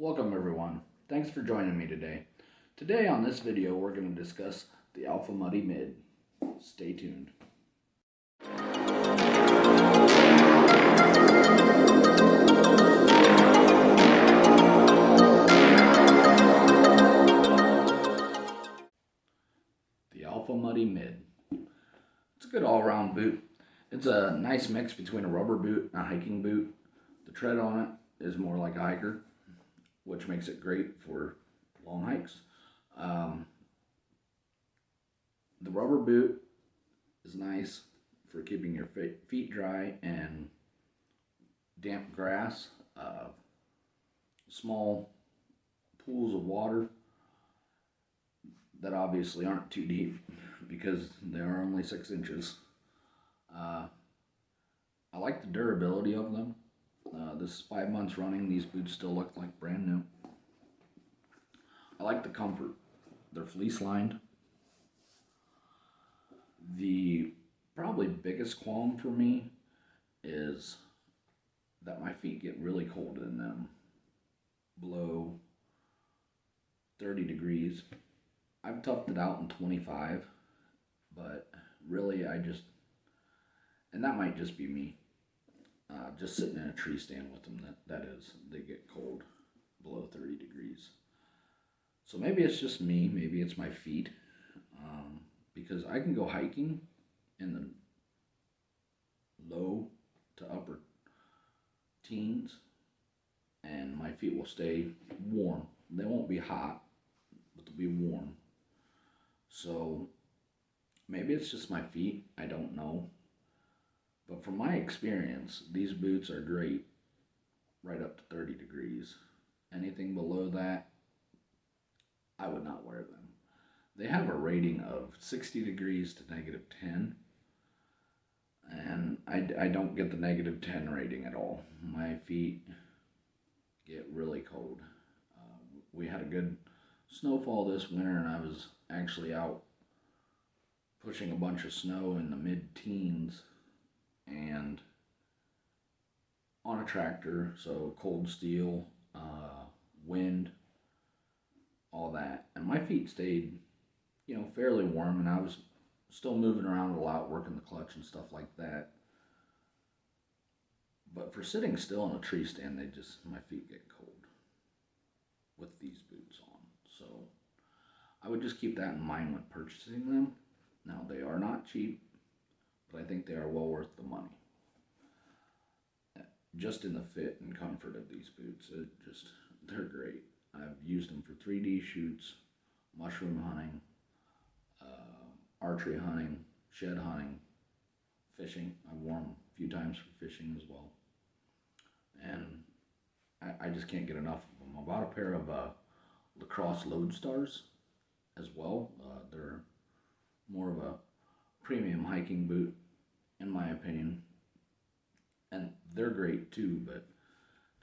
Welcome everyone. Thanks for joining me today. Today on this video we're going to discuss the Alpha Muddy Mid. Stay tuned. The Alpha Muddy Mid. It's a good all-around boot. It's a nice mix between a rubber boot and a hiking boot. The tread on it is more like a hiker, which makes it great for long hikes. The rubber boot is nice for keeping your feet dry and damp grass, small pools of water that obviously aren't too deep because they are only 6 inches. I like the durability of them. This is 5 months running. These boots still look like brand new. I like the comfort. They're fleece lined. The probably biggest qualm for me is that my feet get really cold in them, below 30 degrees. I've toughed it out in 25, but really and that might just be me, just sitting in a tree stand with them, that is, they get cold below 30 degrees. So maybe it's just me, maybe it's my feet, because I can go hiking in the low to upper teens and my feet will stay warm. They won't be hot, but they'll be warm. So maybe it's just my feet, I don't know. But from my experience, these boots are great right up to 30 degrees. Anything below that, I would not wear them. They have a rating of 60 degrees to -10, and I don't get the -10 rating at all. My feet get really cold. We had a good snowfall this winter, and I was actually out pushing a bunch of snow in the mid-teens and on a tractor, so cold steel, wind, all that, and my feet stayed fairly warm, and I was still moving around a lot, working the clutch and stuff like that. But for sitting still in a tree stand, my feet get cold with these boots on. So I would just keep that in mind when purchasing them. Now, they are not cheap, but I think they are well worth the money. Just in the fit and comfort of these boots, they're great. I've used them for 3D shoots, mushroom hunting, archery hunting, shed hunting, fishing. I've worn them a few times for fishing as well. And I just can't get enough of them. I bought a pair of Lacrosse Lodestars as well. They're more of a premium hiking boot, in my opinion. And they're great too, but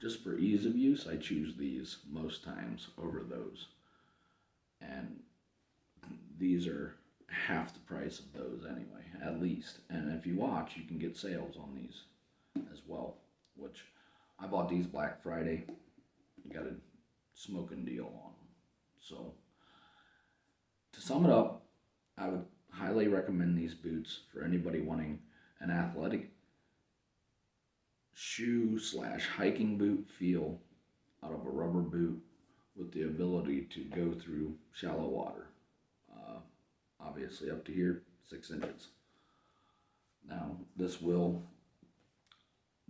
just for ease of use, I choose these most times over those. And these are half the price of those anyway, at least. And if you watch, you can get sales on these as well, which I bought these Black Friday. You got a smoking deal on them. So to sum it up, I would highly recommend these boots for anybody wanting an athletic shoe/hiking boot feel out of a rubber boot with the ability to go through shallow water. Obviously up to here, 6 inches. Now this will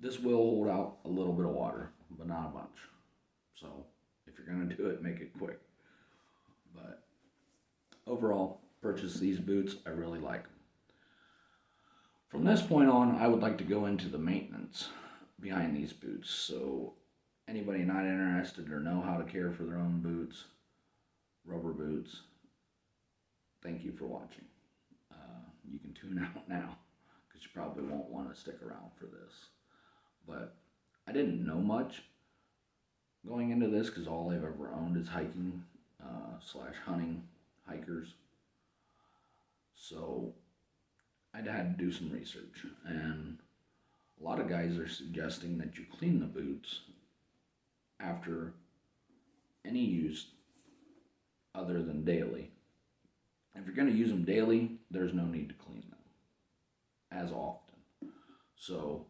hold out a little bit of water, but not a bunch. So if you're gonna do it, make it quick. But overall, purchase these boots. I really like them. From this point on, I would like to go into the maintenance behind these boots. So anybody not interested or know how to care for their own boots, rubber boots, thank you for watching. You can tune out now because you probably won't want to stick around for this. But I didn't know much going into this because all I've ever owned is hiking /hunting hikers. So I'd had to do some research, and a lot of guys are suggesting that you clean the boots after any use other than daily. If you're going to use them daily, there's no need to clean them as often. So,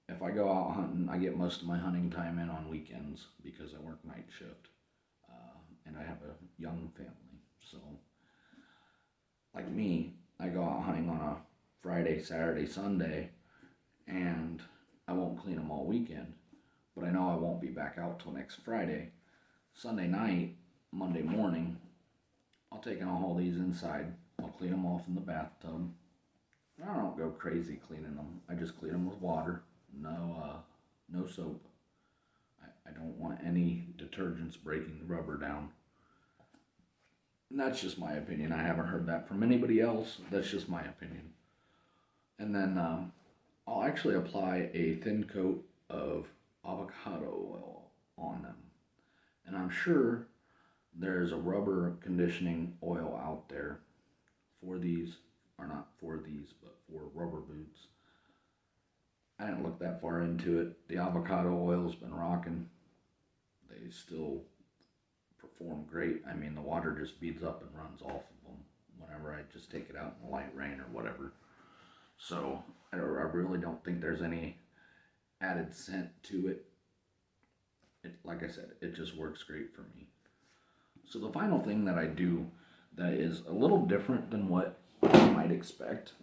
if I go out hunting, I get most of my hunting time in on weekends because I work night shift, and I have a young family. So, like me, I go out hunting on a Friday, Saturday, Sunday, and I won't clean them all weekend, but I know I won't be back out till next Friday. Sunday night, Monday morning, I'll take and I'll haul these inside. I'll clean them off in the bathtub. I don't go crazy cleaning them. I just clean them with water. No soap. I don't want any detergents breaking the rubber down. And that's just my opinion. I haven't heard that from anybody else. That's just my opinion. And then I'll actually apply a thin coat of avocado oil on them. And I'm sure there's a rubber conditioning oil out there for these, or not for these, but for rubber boots. I didn't look that far into it. The avocado oil's been rocking. They still perform great. I mean, the water just beads up and runs off of them whenever I just take it out in the light rain or whatever. So I really don't think there's any added scent to it. Like I said, it just works great for me. So the final thing that I do that is a little different than what you might expect,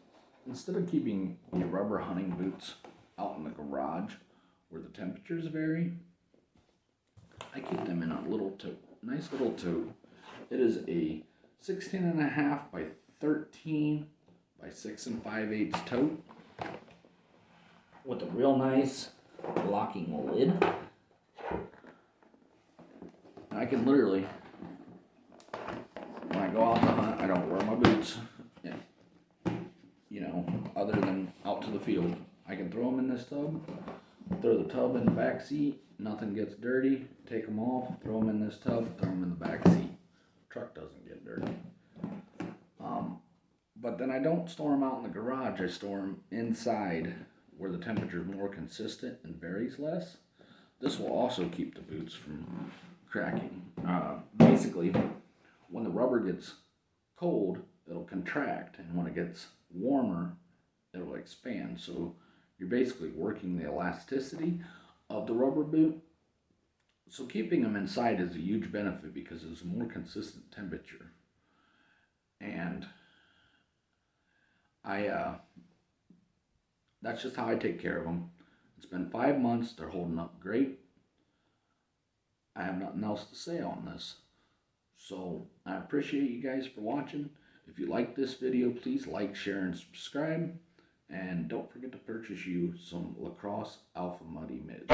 instead of keeping your rubber hunting boots out in the garage where the temperatures vary, I keep them in a little tote, nice little tote. It is a 16.5 by 13 by 6 5/8 tote with a real nice locking lid. And I can literally, when I go out to hunt, I don't wear my boots, other than out to the field. I can throw them in this tub, throw the tub in the back seat, nothing gets dirty, take them off, throw them in this tub, throw them in the back seat. Truck doesn't get dirty. But then I don't store them out in the garage, I store them inside where the temperature is more consistent and varies less. This will also keep the boots from cracking. Basically, when the rubber gets cold, it'll contract, and when it gets warmer, it'll expand. So you're basically working the elasticity of the rubber boot. So keeping them inside is a huge benefit because it's a more consistent temperature. And that's just how I take care of them. It's been 5 months. They're holding up great. I have nothing else to say on this. So I appreciate you guys for watching. If you like this video, please like, share, and subscribe. And don't forget to purchase you some Lacrosse Alpha Muddy mids.